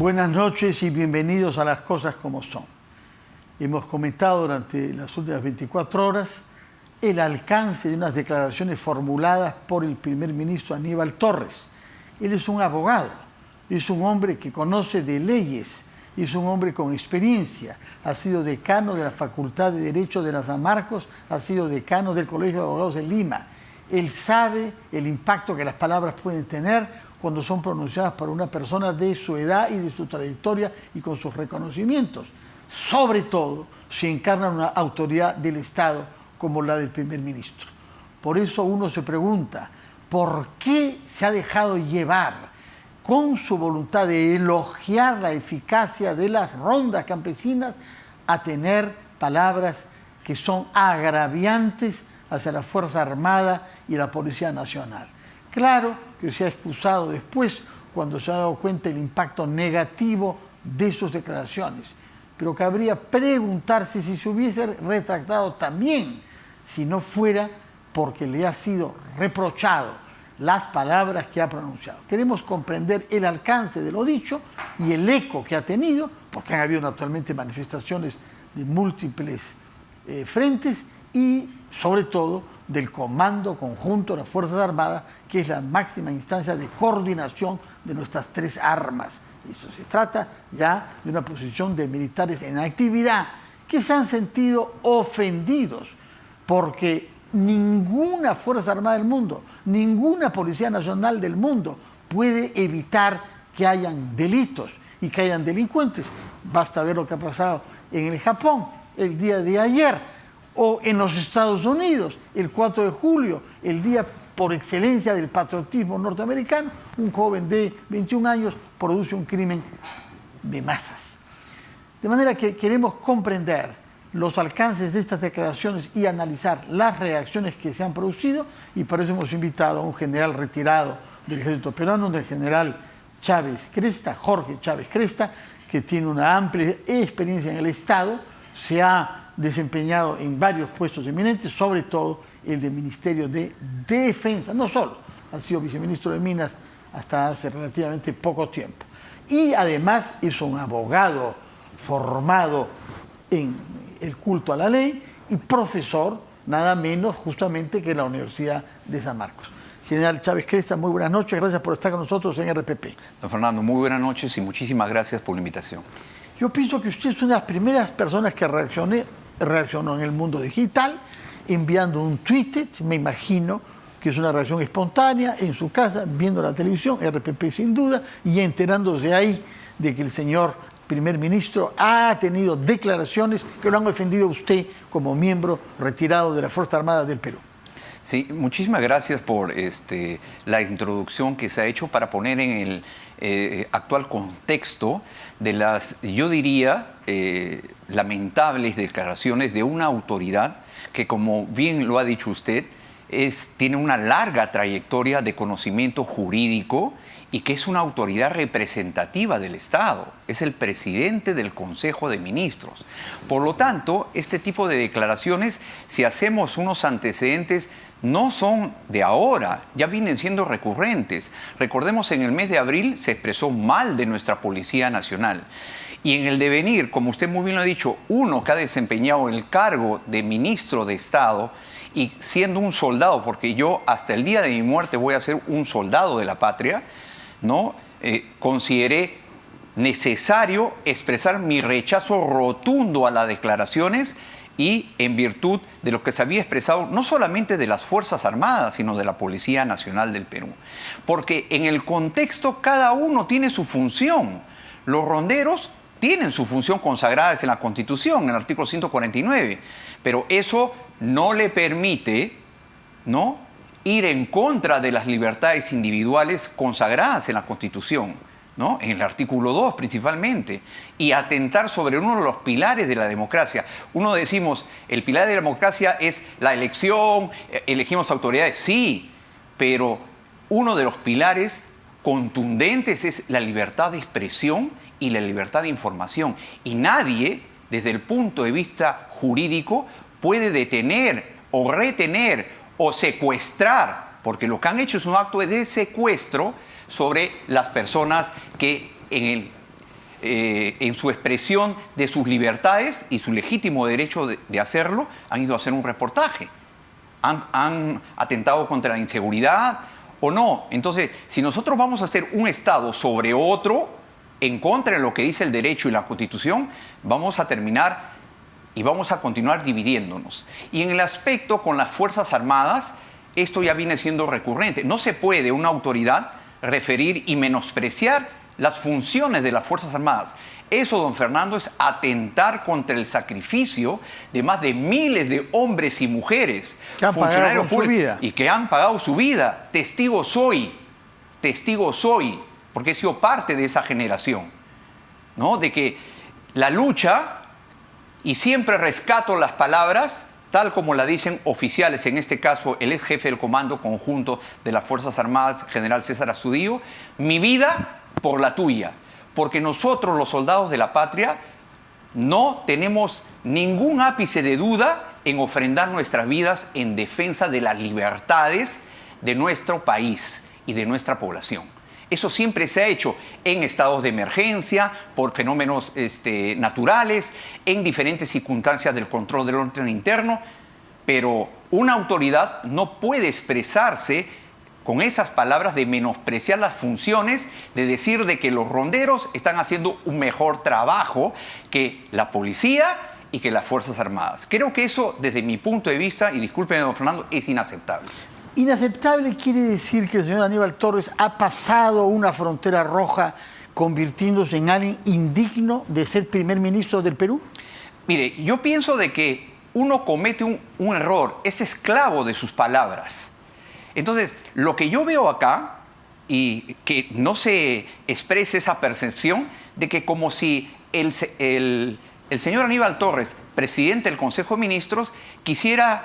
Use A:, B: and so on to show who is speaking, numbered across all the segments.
A: Buenas noches y bienvenidos a Las Cosas Como Son. Hemos comentado durante las últimas 24 horas el alcance de unas declaraciones formuladas por el primer ministro Aníbal Torres. Él es un abogado, es un hombre que conoce de leyes, es un hombre con experiencia, ha sido decano de la Facultad de Derecho de la San Marcos, ha sido decano del Colegio de Abogados de Lima. Él sabe el impacto que las palabras pueden tener cuando son pronunciadas por una persona de su edad y de su trayectoria y con sus reconocimientos. Sobre todo si encarnan una autoridad del Estado como la del primer ministro. Por eso uno se pregunta, ¿por qué se ha dejado llevar con su voluntad de elogiar la eficacia de las rondas campesinas a tener palabras que son agraviantes hacia la Fuerza Armada y la Policía Nacional? Claro que se ha excusado después cuando se ha dado cuenta del impacto negativo de sus declaraciones, pero cabría preguntarse si se hubiese retractado también, si no fuera porque le ha sido reprochado las palabras que ha pronunciado. Queremos comprender el alcance de lo dicho y el eco que ha tenido, porque han habido naturalmente manifestaciones de múltiples frentes y sobre todo del Comando Conjunto de las Fuerzas Armadas, que es la máxima instancia de coordinación de nuestras tres armas. Eso se trata ya de una posición de militares en actividad que se han sentido ofendidos porque ninguna Fuerza Armada del mundo, ninguna Policía Nacional del mundo puede evitar que hayan delitos y que hayan delincuentes. Basta ver lo que ha pasado en el Japón el día de ayer o en los Estados Unidos el 4 de julio, el día por excelencia del patriotismo norteamericano. Un joven de 21 años produce un crimen de masas. De manera que queremos comprender los alcances de estas declaraciones y analizar las reacciones que se han producido, y por eso hemos invitado a un general retirado del ejército peruano, el general Chávez Cresta, Jorge Chávez Cresta, que tiene una amplia experiencia en el Estado, se ha desempeñado en varios puestos eminentes, sobre todo el del Ministerio de Defensa. No solo, ha sido viceministro de Minas hasta hace relativamente poco tiempo. Y además es un abogado formado en el culto a la ley y profesor, nada menos justamente que en la Universidad de San Marcos. General Chávez Cresta, muy buenas noches, gracias por estar con nosotros en RPP.
B: Don Fernando, muy buenas noches y muchísimas gracias por la invitación.
A: Yo pienso que usted es una de las primeras personas que reaccionó en el mundo digital, enviando un tweet, me imagino que es una reacción espontánea, en su casa, viendo la televisión, RPP sin duda, y enterándose ahí de que el señor primer ministro ha tenido declaraciones que lo han ofendido a usted como miembro retirado de la Fuerza Armada del Perú.
B: Sí, muchísimas gracias por la introducción que se ha hecho para poner en el actual contexto de las, yo diría, lamentables declaraciones de una autoridad que, como bien lo ha dicho usted, tiene una larga trayectoria de conocimiento jurídico y que es una autoridad representativa del Estado. Es el presidente del Consejo de Ministros. Por lo tanto, este tipo de declaraciones, si hacemos unos antecedentes, no son de ahora, ya vienen siendo recurrentes. Recordemos, en el mes de abril se expresó mal de nuestra Policía Nacional. Y en el devenir, como usted muy bien lo ha dicho, uno que ha desempeñado el cargo de ministro de Estado y siendo un soldado, porque yo hasta el día de mi muerte voy a ser un soldado de la patria, ¿no? Consideré necesario expresar mi rechazo rotundo a las declaraciones y en virtud de lo que se había expresado no solamente de las Fuerzas Armadas, sino de la Policía Nacional del Perú. Porque en el contexto cada uno tiene su función. Los ronderos tienen su función consagrada en la Constitución, en el artículo 149, pero eso no le permite, ¿no?, ir en contra de las libertades individuales consagradas en la Constitución, ¿no?, en el artículo 2 principalmente, y atentar sobre uno de los pilares de la democracia. Uno decimos, el pilar de la democracia es la elección, elegimos autoridades, sí, pero uno de los pilares contundentes es la libertad de expresión y la libertad de información. Y nadie, desde el punto de vista jurídico, puede detener o retener o secuestrar, porque lo que han hecho es un acto de secuestro sobre las personas que en el en su expresión de sus libertades y su legítimo derecho de hacerlo, han ido a hacer un reportaje. Han atentado contra la inseguridad o no. Entonces, si nosotros vamos a hacer un Estado sobre otro, en contra de lo que dice el derecho y la Constitución, vamos a terminar y vamos a continuar dividiéndonos. Y en el aspecto con las Fuerzas Armadas, esto ya viene siendo recurrente. No se puede una autoridad referir y menospreciar las funciones de las Fuerzas Armadas. Eso, don Fernando, es atentar contra el sacrificio de más de miles de hombres y mujeres,
A: que han
B: funcionarios
A: pagado su vida.
B: Y que han pagado su vida. Testigo soy, porque he sido parte de esa generación, ¿no? De que la lucha, y siempre rescato las palabras, tal como la dicen oficiales, en este caso el ex jefe del Comando Conjunto de las Fuerzas Armadas, general César Astudillo, mi vida por la tuya. Porque nosotros, los soldados de la patria, no tenemos ningún ápice de duda en ofrendar nuestras vidas en defensa de las libertades de nuestro país y de nuestra población. Eso siempre se ha hecho en estados de emergencia, por fenómenos naturales, en diferentes circunstancias del control del orden interno, pero una autoridad no puede expresarse con esas palabras de menospreciar las funciones, de decir de que los ronderos están haciendo un mejor trabajo que la policía y que las Fuerzas Armadas. Creo que eso, desde mi punto de vista, y discúlpeme, don Fernando, es inaceptable.
A: Inaceptable quiere decir que el señor Aníbal Torres ha pasado una frontera roja convirtiéndose en alguien indigno de ser primer ministro del Perú.
B: Mire, yo pienso de que uno comete un error, es esclavo de sus palabras. Entonces, lo que yo veo acá, y que no se exprese esa percepción de que como si el señor Aníbal Torres, presidente del Consejo de Ministros, quisiera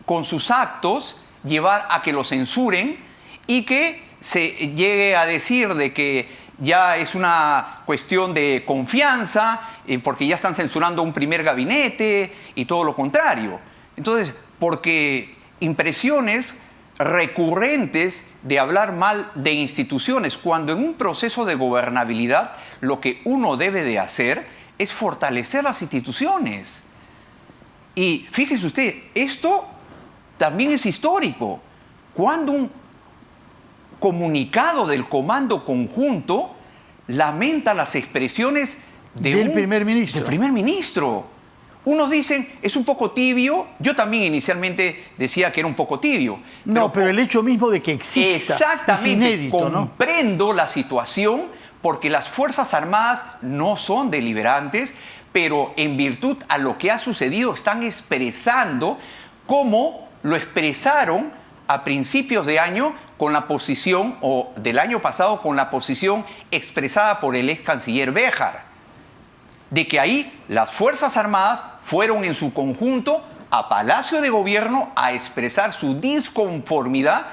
B: con sus actos llevar a que lo censuren y que se llegue a decir de que ya es una cuestión de confianza, porque ya están censurando un primer gabinete y todo lo contrario. Entonces, porque impresiones recurrentes de hablar mal de instituciones, cuando en un proceso de gobernabilidad lo que uno debe de hacer es fortalecer las instituciones. Y fíjese usted, esto también es histórico. Cuando un comunicado del Comando Conjunto lamenta las expresiones
A: del primer
B: ministro. Unos dicen, es un poco tibio. Yo también inicialmente decía que era un poco tibio.
A: Pero el hecho mismo de que exista
B: exactamente,
A: es inédito,
B: comprendo la situación, porque las Fuerzas Armadas no son deliberantes, pero en virtud a lo que ha sucedido están expresando como lo expresaron a principios de año con la posición, o del año pasado con la posición expresada por el ex canciller Béjar, de que ahí las Fuerzas Armadas fueron en su conjunto a Palacio de Gobierno a expresar su disconformidad,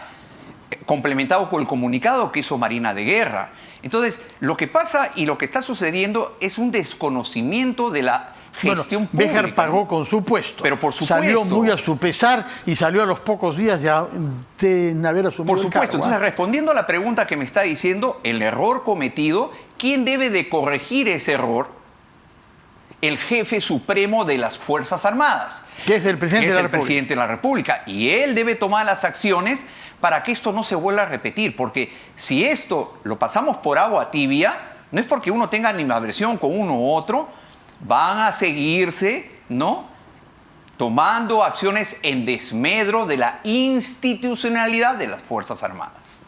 B: complementado con el comunicado que hizo Marina de Guerra. Entonces, lo que pasa y lo que está sucediendo es un desconocimiento de la gestión pública.
A: Béjar pagó con su puesto.
B: Pero por supuesto.
A: Salió muy a su pesar y salió a los pocos días de haber asumido
B: Por supuesto.
A: el cargo.
B: Entonces, respondiendo a la pregunta que me está diciendo, el error cometido, ¿quién debe de corregir ese error? El jefe supremo de las Fuerzas Armadas.
A: Que es el presidente de la República.
B: Presidente de la República. Y él debe tomar las acciones para que esto no se vuelva a repetir. Porque si esto lo pasamos por agua tibia, no es porque uno tenga animadversión con uno u otro, van a seguirse, ¿no?, tomando acciones en desmedro de la institucionalidad de las Fuerzas Armadas.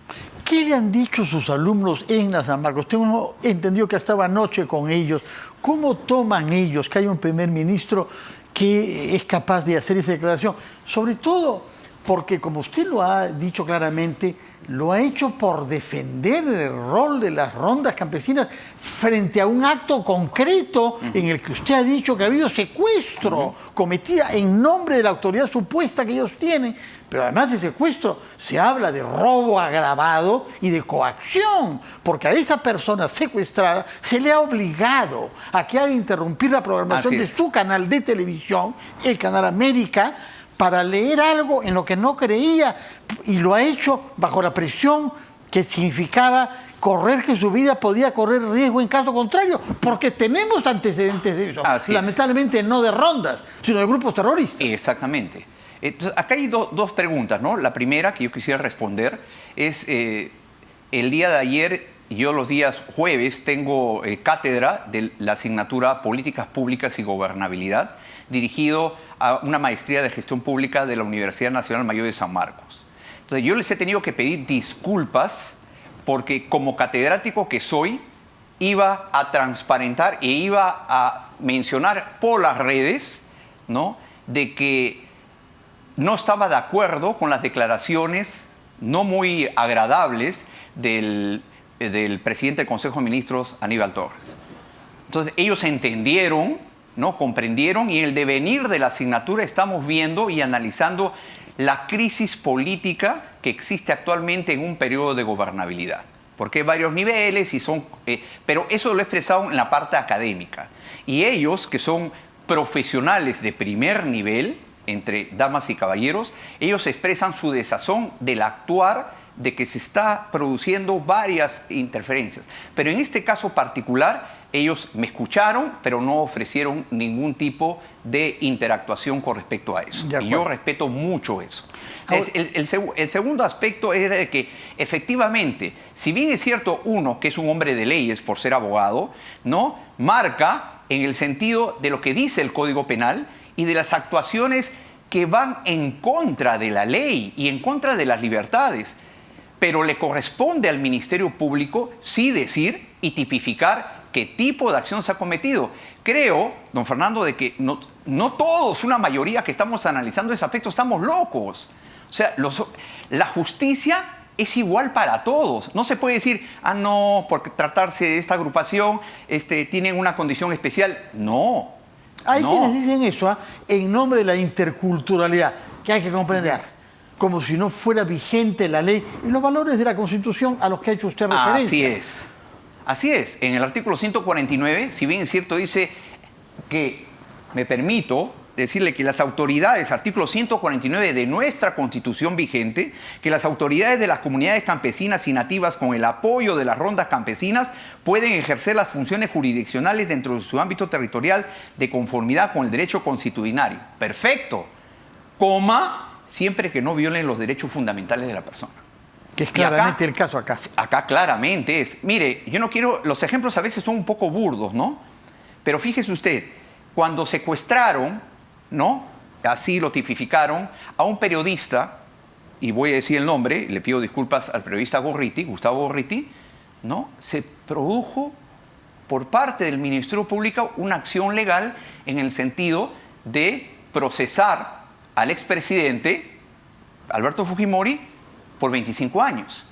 A: ¿Qué le han dicho sus alumnos en la San Marcos? Tengo entendido que estaba anoche con ellos. ¿Cómo toman ellos que hay un primer ministro que es capaz de hacer esa declaración? Sobre todo porque, como usted lo ha dicho claramente, lo ha hecho por defender el rol de las rondas campesinas frente a un acto concreto en el que usted ha dicho que ha habido secuestro cometida en nombre de la autoridad supuesta que ellos tienen. Pero además de secuestro, se habla de robo agravado y de coacción, porque a esa persona secuestrada se le ha obligado a que haga interrumpir la programación de su canal de televisión, el Canal América, para leer algo en lo que no creía, y lo ha hecho bajo la presión que significaba correr que su vida podía correr riesgo en caso contrario, porque tenemos antecedentes de eso. Lamentablemente no de rondas, sino de grupos terroristas.
B: Exactamente. Entonces, acá hay dos preguntas, ¿no? La primera que yo quisiera responder es, el día de ayer, yo los días jueves tengo cátedra de la asignatura Políticas Públicas y Gobernabilidad, dirigido a una maestría de gestión pública de la Universidad Nacional Mayor de San Marcos. Entonces, yo les he tenido que pedir disculpas porque como catedrático que soy, iba a transparentar e iba a mencionar por las redes, ¿no?, de que no estaba de acuerdo con las declaraciones no muy agradables del presidente del Consejo de Ministros, Aníbal Torres. Entonces, ellos entendieron, ¿no?, comprendieron, y en el devenir de la asignatura estamos viendo y analizando la crisis política que existe actualmente en un periodo de gobernabilidad. Porque hay varios niveles, pero eso lo he expresado en la parte académica. Y ellos, que son profesionales de primer nivel, entre damas y caballeros, ellos expresan su desazón del actuar, de que se está produciendo varias interferencias. Pero en este caso particular, ellos me escucharon, pero no ofrecieron ningún tipo de interactuación con respecto a eso. Y yo respeto mucho eso. El segundo aspecto es de que, efectivamente, si bien es cierto uno que es un hombre de leyes por ser abogado, ¿no?, marca en el sentido de lo que dice el Código Penal y de las actuaciones que van en contra de la ley y en contra de las libertades. Pero le corresponde al Ministerio Público sí decir y tipificar qué tipo de acción se ha cometido. Creo, don Fernando, de que no todos, una mayoría que estamos analizando ese aspecto, estamos locos. O sea, la justicia es igual para todos. No se puede decir, no, por tratarse de esta agrupación, tienen una condición especial. No.
A: Hay quienes dicen eso, en nombre de la interculturalidad, que hay que comprender, como si no fuera vigente la ley y los valores de la Constitución a los que ha hecho usted referencia.
B: Así es. Así es. En el artículo 149, si bien es cierto, dice que, me permito decirle que las autoridades, artículo 149 de nuestra Constitución vigente, que las autoridades de las comunidades campesinas y nativas, con el apoyo de las rondas campesinas, pueden ejercer las funciones jurisdiccionales dentro de su ámbito territorial de conformidad con el derecho constitucional. Perfecto. Siempre que no violen los derechos fundamentales de la persona.
A: Que es claramente el caso acá.
B: Acá claramente es. Mire, yo no quiero... Los ejemplos a veces son un poco burdos, ¿no? Pero fíjese usted, cuando secuestraron, ¿no?, así lo tipificaron, a un periodista, y voy a decir el nombre, le pido disculpas al periodista Gorriti, Gustavo Gorriti, ¿no?, se produjo por parte del Ministerio Público una acción legal en el sentido de procesar al expresidente Alberto Fujimori por 25 años.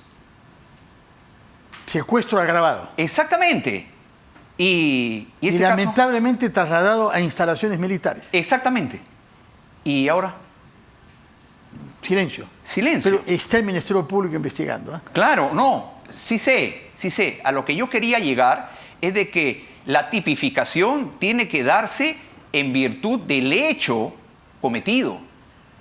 A: Secuestro agravado.
B: Exactamente. Y
A: lamentablemente trasladado a instalaciones militares.
B: Exactamente. ¿Y ahora?
A: Silencio.
B: Silencio.
A: Pero está el Ministerio Público investigando, ¿eh?
B: Claro, no. Sí sé. A lo que yo quería llegar es de que la tipificación tiene que darse en virtud del hecho cometido.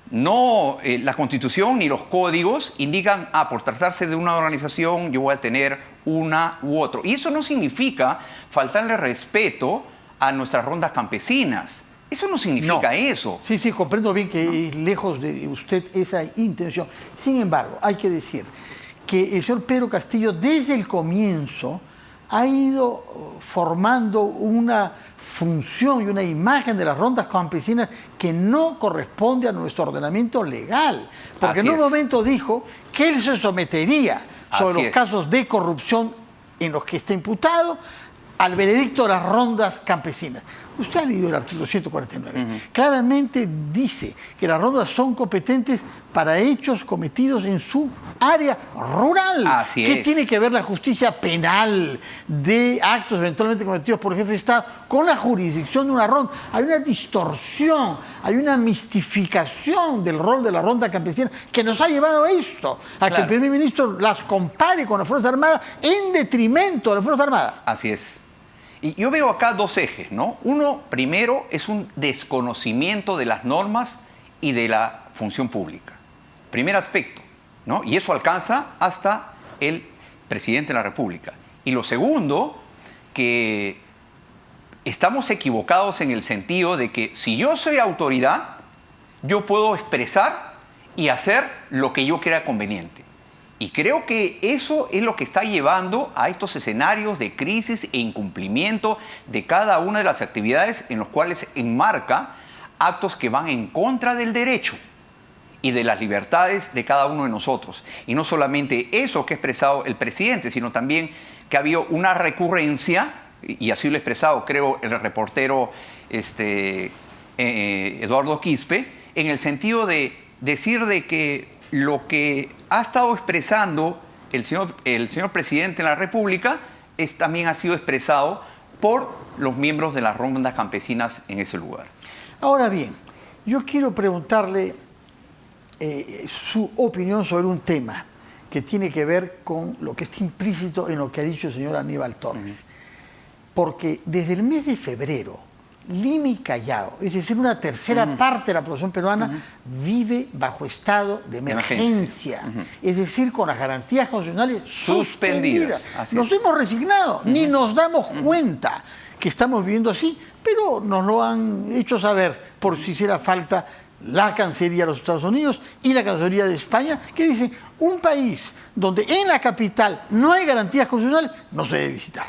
B: No, la Constitución ni los códigos indican, por tratarse de una organización yo voy a tener una u otro. Y eso no significa faltarle respeto a nuestras rondas campesinas. Eso no significa eso.
A: Sí, comprendo bien que lejos de usted esa intención. Sin embargo, hay que decir que el señor Pedro Castillo desde el comienzo ha ido formando una función y una imagen de las rondas campesinas que no corresponde a nuestro ordenamiento legal. Porque en un momento dijo que él se sometería sobre los casos de corrupción en los que está imputado al veredicto de las rondas campesinas. Usted ha leído el artículo 149. Claramente dice que las rondas son competentes para hechos cometidos en su área rural. ¿Qué tiene que ver la justicia penal de actos eventualmente cometidos por el jefe de Estado con la jurisdicción de una ronda? Hay una distorsión, hay una mistificación del rol de la ronda campesina que nos ha llevado a esto, a que el primer ministro las compare con las Fuerzas Armadas en detrimento de las Fuerzas Armadas.
B: Así es. Y yo veo acá dos ejes, ¿no? Uno, primero, es un desconocimiento de las normas y de la función pública. Primer aspecto, ¿no? Y eso alcanza hasta el presidente de la República. Y lo segundo, que estamos equivocados en el sentido de que si yo soy autoridad, yo puedo expresar y hacer lo que yo crea conveniente. Y creo que eso es lo que está llevando a estos escenarios de crisis e incumplimiento de cada una de las actividades en los cuales enmarca actos que van en contra del derecho y de las libertades de cada uno de nosotros. Y no solamente eso que ha expresado el presidente, sino también que ha habido una recurrencia, y así lo ha expresado, creo, el reportero Eduardo Quispe, en el sentido de decir de que lo que ha estado expresando el señor presidente de la República también ha sido expresado por los miembros de las rondas campesinas en ese lugar.
A: Ahora bien, yo quiero preguntarle su opinión sobre un tema que tiene que ver con lo que está implícito en lo que ha dicho el señor Aníbal Torres. Porque desde el mes de febrero, Lima y Callao, es decir, una tercera parte de la población peruana vive bajo estado de emergencia. Es decir, con las garantías constitucionales suspendidas. Nos hemos resignado, ni nos damos cuenta que estamos viviendo así, pero nos lo han hecho saber por si hiciera falta la Cancillería de los Estados Unidos y la Cancillería de España, que dicen, un país donde en la capital no hay garantías constitucionales, no se debe visitar.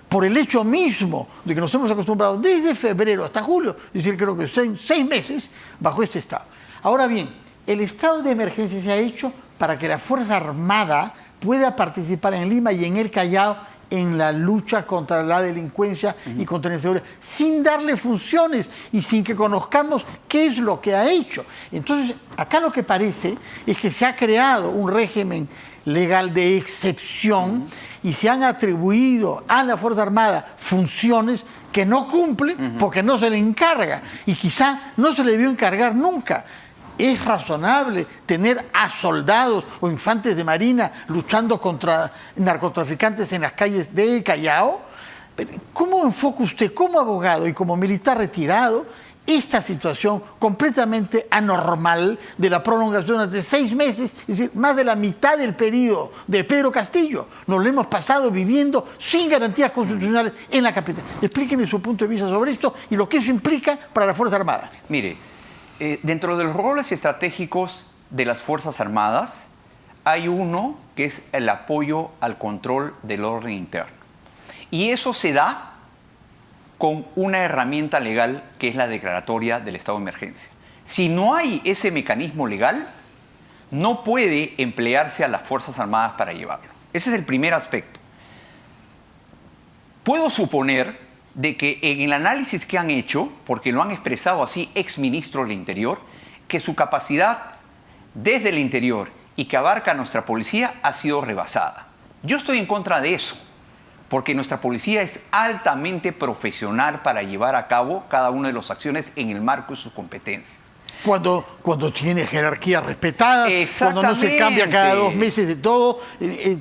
A: Por el hecho mismo de que nos hemos acostumbrado desde febrero hasta julio, es decir, creo que 6 meses bajo este estado. Ahora bien, el estado de emergencia se ha hecho para que la Fuerza Armada pueda participar en Lima y en el Callao en la lucha contra la delincuencia y contra la inseguridad, sin darle funciones y sin que conozcamos qué es lo que ha hecho. Entonces, acá lo que parece es que se ha creado un régimen legal de excepción y se han atribuido a la Fuerza Armada funciones que no cumple porque no se le encarga y quizá no se le debió encargar nunca. ¿Es razonable tener a soldados o infantes de marina luchando contra narcotraficantes en las calles de Callao? ¿Cómo enfoca usted como abogado y como militar retirado esta situación completamente anormal de la prolongación de 6 meses, es decir, más de la mitad del periodo de Pedro Castillo? Nos lo hemos pasado viviendo sin garantías constitucionales en la capital. Explíqueme su punto de vista sobre esto y lo que eso implica para la Fuerza Armada.
B: Mire, dentro de los roles estratégicos de las Fuerzas Armadas hay uno que es el apoyo al control del orden interno. Y eso se da con una herramienta legal que es la declaratoria del estado de emergencia. Si no hay ese mecanismo legal, no puede emplearse a las Fuerzas Armadas para llevarlo. Ese es el primer aspecto. Puedo suponer de que en el análisis que han hecho, porque lo han expresado así exministros del Interior, que su capacidad desde el interior y que abarca a nuestra policía ha sido rebasada. Yo estoy en contra de eso, porque nuestra policía es altamente profesional para llevar a cabo cada una de las acciones en el marco de sus competencias.
A: Cuando tiene jerarquías respetadas, cuando no se cambia cada 2 meses de todo.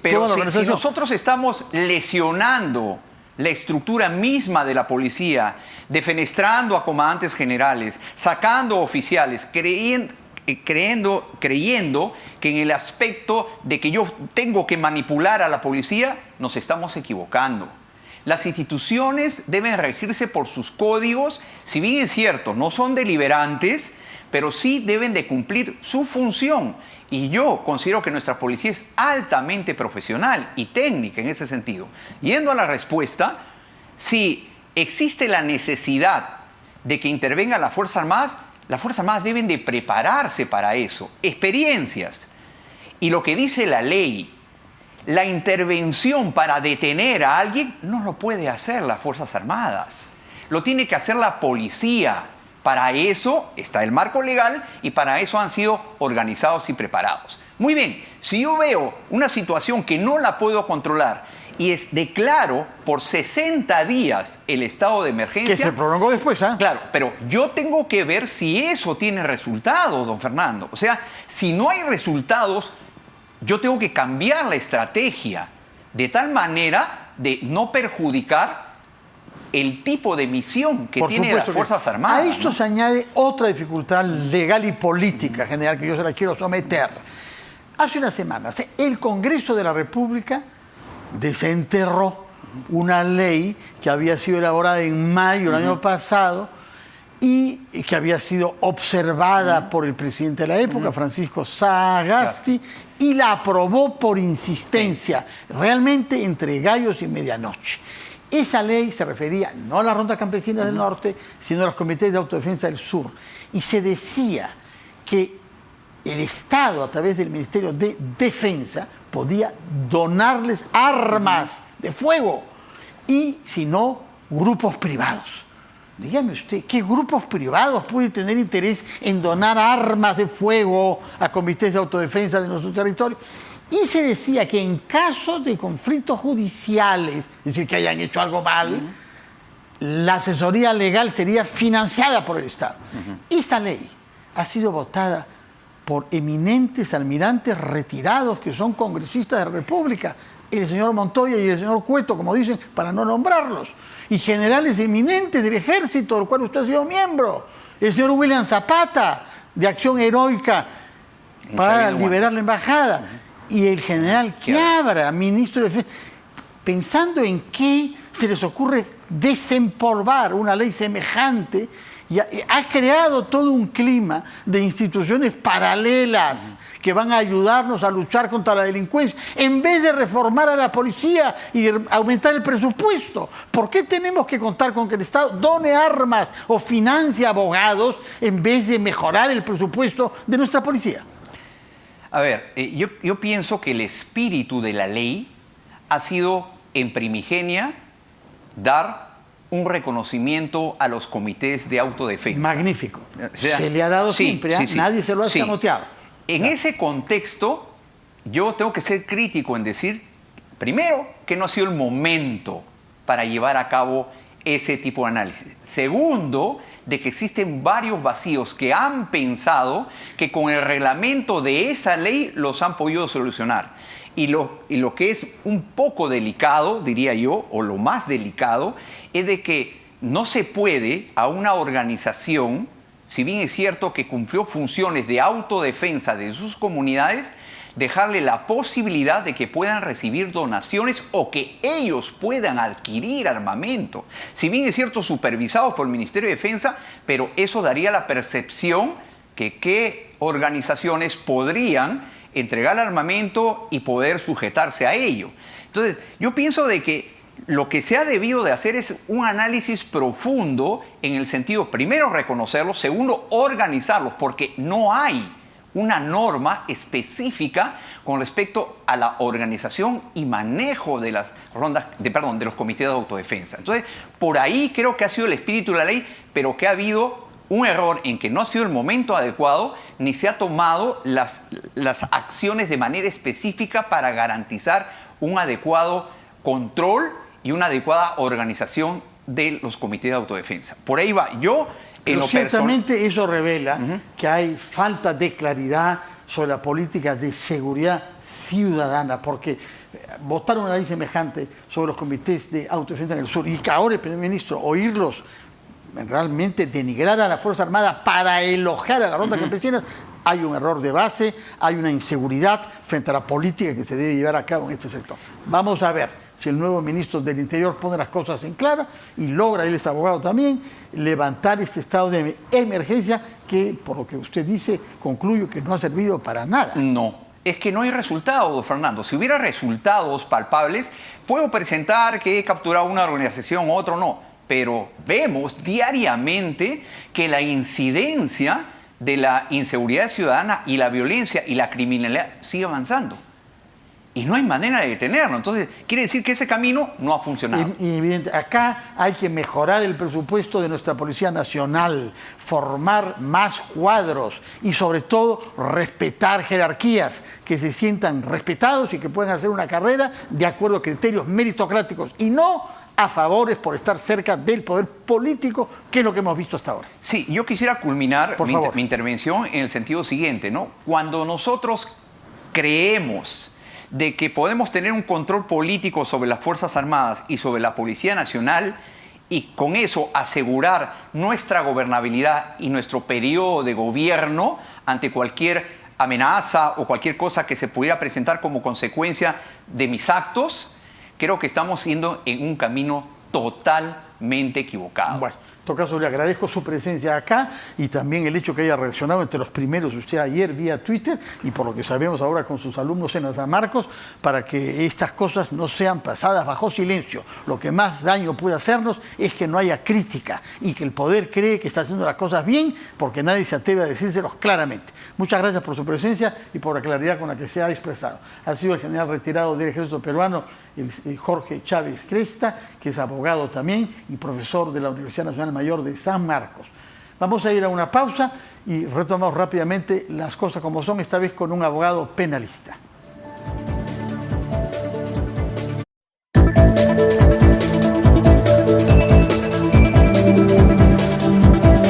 B: Pero si nosotros estamos lesionando la estructura misma de la policía, defenestrando a comandantes generales, sacando oficiales, creyendo que en el aspecto de que yo tengo que manipular a la policía, nos estamos equivocando. Las instituciones deben regirse por sus códigos, si bien es cierto, no son deliberantes, pero sí deben de cumplir su función. Y yo considero que nuestra policía es altamente profesional y técnica en ese sentido. Yendo a la respuesta, si existe la necesidad de que intervenga las Fuerzas Armadas deben de prepararse para eso, experiencias. Y lo que dice la ley, la intervención para detener a alguien no lo puede hacer las Fuerzas Armadas, lo tiene que hacer la policía. Para eso está el marco legal y para eso han sido organizados y preparados. Muy bien, si yo veo una situación que no la puedo controlar y declaro por 60 días el estado de emergencia...
A: Que se prolongó después, ¿ah?
B: Claro, pero yo tengo que ver si eso tiene resultados, don Fernando. O sea, si no hay resultados, yo tengo que cambiar la estrategia de tal manera de no perjudicar el tipo de misión que tiene las Fuerzas Armadas.
A: A esto se añade otra dificultad legal y política general que yo se la quiero someter. Hace unas semanas, el Congreso de la República desenterró una ley que había sido elaborada en mayo del año pasado y que había sido observada por el presidente de la época, Francisco Sagasti, y la aprobó por insistencia, realmente entre gallos y medianoche. Esa ley se refería no a las rondas campesinas del norte, sino a los comités de autodefensa del sur. Y se decía que el Estado, a través del Ministerio de Defensa, podía donarles armas de fuego y, si no, grupos privados. Dígame usted, ¿qué grupos privados pueden tener interés en donar armas de fuego a comités de autodefensa de nuestro territorio? Y se decía que en caso de conflictos judiciales, es decir, que hayan hecho algo mal, la asesoría legal sería financiada por el Estado. Esa ley ha sido votada por eminentes almirantes retirados que son congresistas de la República, el señor Montoya y el señor Cueto, como dicen, para no nombrarlos, y generales eminentes del ejército, del cual usted ha sido miembro, el señor William Zapata, de Acción Heroica para liberar la embajada, y el general Quiabra, ministro de Defensa, pensando en qué se les ocurre desempolvar una ley semejante, y ha creado todo un clima de instituciones paralelas que van a ayudarnos a luchar contra la delincuencia, en vez de reformar a la policía y aumentar el presupuesto. ¿Por qué tenemos que contar con que el Estado done armas o financie abogados en vez de mejorar el presupuesto de nuestra policía?
B: A ver, yo pienso que el espíritu de la ley ha sido, en primigenia, dar un reconocimiento a los comités de autodefensa.
A: Magnífico.
B: O sea,
A: se le ha dado siempre, nadie se lo ha escamoteado.
B: En ese contexto, yo tengo que ser crítico en decir, primero, que no ha sido el momento para llevar a cabo ese tipo de análisis. Segundo, de que existen varios vacíos que han pensado que con el reglamento de esa ley los han podido solucionar. Y lo que es un poco delicado, diría yo, o lo más delicado, es de que no se puede a una organización, si bien es cierto que cumplió funciones de autodefensa de sus comunidades, dejarle la posibilidad de que puedan recibir donaciones o que ellos puedan adquirir armamento. Si bien es cierto, supervisados por el Ministerio de Defensa, pero eso daría la percepción que qué organizaciones podrían entregar armamento y poder sujetarse a ello. Entonces, yo pienso de que lo que se ha debido de hacer es un análisis profundo en el sentido, primero, reconocerlos, segundo, organizarlos, porque no hay una norma específica con respecto a la organización y manejo de las rondas, de los comités de autodefensa. Entonces, por ahí creo que ha sido el espíritu de la ley, pero que ha habido un error en que no ha sido el momento adecuado ni se ha tomado las acciones de manera específica para garantizar un adecuado control y una adecuada organización de los comités de autodefensa. Por ahí va.
A: Pero ciertamente eso revela que hay falta de claridad sobre la política de seguridad ciudadana, porque votar una ley semejante sobre los comités de autodefensa en el sur y que ahora el primer ministro oírlos realmente denigrar a la Fuerza Armada para elogiar a la ronda campesina, hay un error de base, hay una inseguridad frente a la política que se debe llevar a cabo en este sector. Vamos a ver si el nuevo ministro del Interior pone las cosas en clara y logra, él es abogado también, levantar este estado de emergencia que, por lo que usted dice, concluyo que no ha servido para nada.
B: No. Es que no hay resultados, don Fernando. Si hubiera resultados palpables, puedo presentar que he capturado una organización u otro no. Pero vemos diariamente que la incidencia de la inseguridad ciudadana y la violencia y la criminalidad sigue avanzando. Y no hay manera de detenerlo. Entonces, quiere decir que ese camino no ha funcionado.
A: Evidente. Acá hay que mejorar el presupuesto de nuestra Policía Nacional, formar más cuadros y, sobre todo, respetar jerarquías, que se sientan respetados y que puedan hacer una carrera de acuerdo a criterios meritocráticos y no a favores por estar cerca del poder político, que es lo que hemos visto hasta ahora.
B: Sí, yo quisiera culminar mi intervención en el sentido siguiente, ¿no? Cuando nosotros creemos de que podemos tener un control político sobre las Fuerzas Armadas y sobre la Policía Nacional y con eso asegurar nuestra gobernabilidad y nuestro periodo de gobierno ante cualquier amenaza o cualquier cosa que se pudiera presentar como consecuencia de mis actos, creo que estamos yendo en un camino totalmente equivocado.
A: Bueno, en todo caso le agradezco su presencia acá y también el hecho que haya reaccionado entre los primeros usted ayer vía Twitter y por lo que sabemos ahora con sus alumnos en San Marcos, para que estas cosas no sean pasadas bajo silencio. Lo que más daño puede hacernos es que no haya crítica y que el poder cree que está haciendo las cosas bien porque nadie se atreve a decírselos claramente. Muchas gracias por su presencia y por la claridad con la que se ha expresado. Ha sido el general retirado del Ejército Peruano, el Jorge Chávez Cresta, que es abogado también y profesor de la Universidad Nacional Mayor de San Marcos. Vamos a ir a una pausa y retomamos rápidamente las cosas como son, esta vez con un abogado penalista.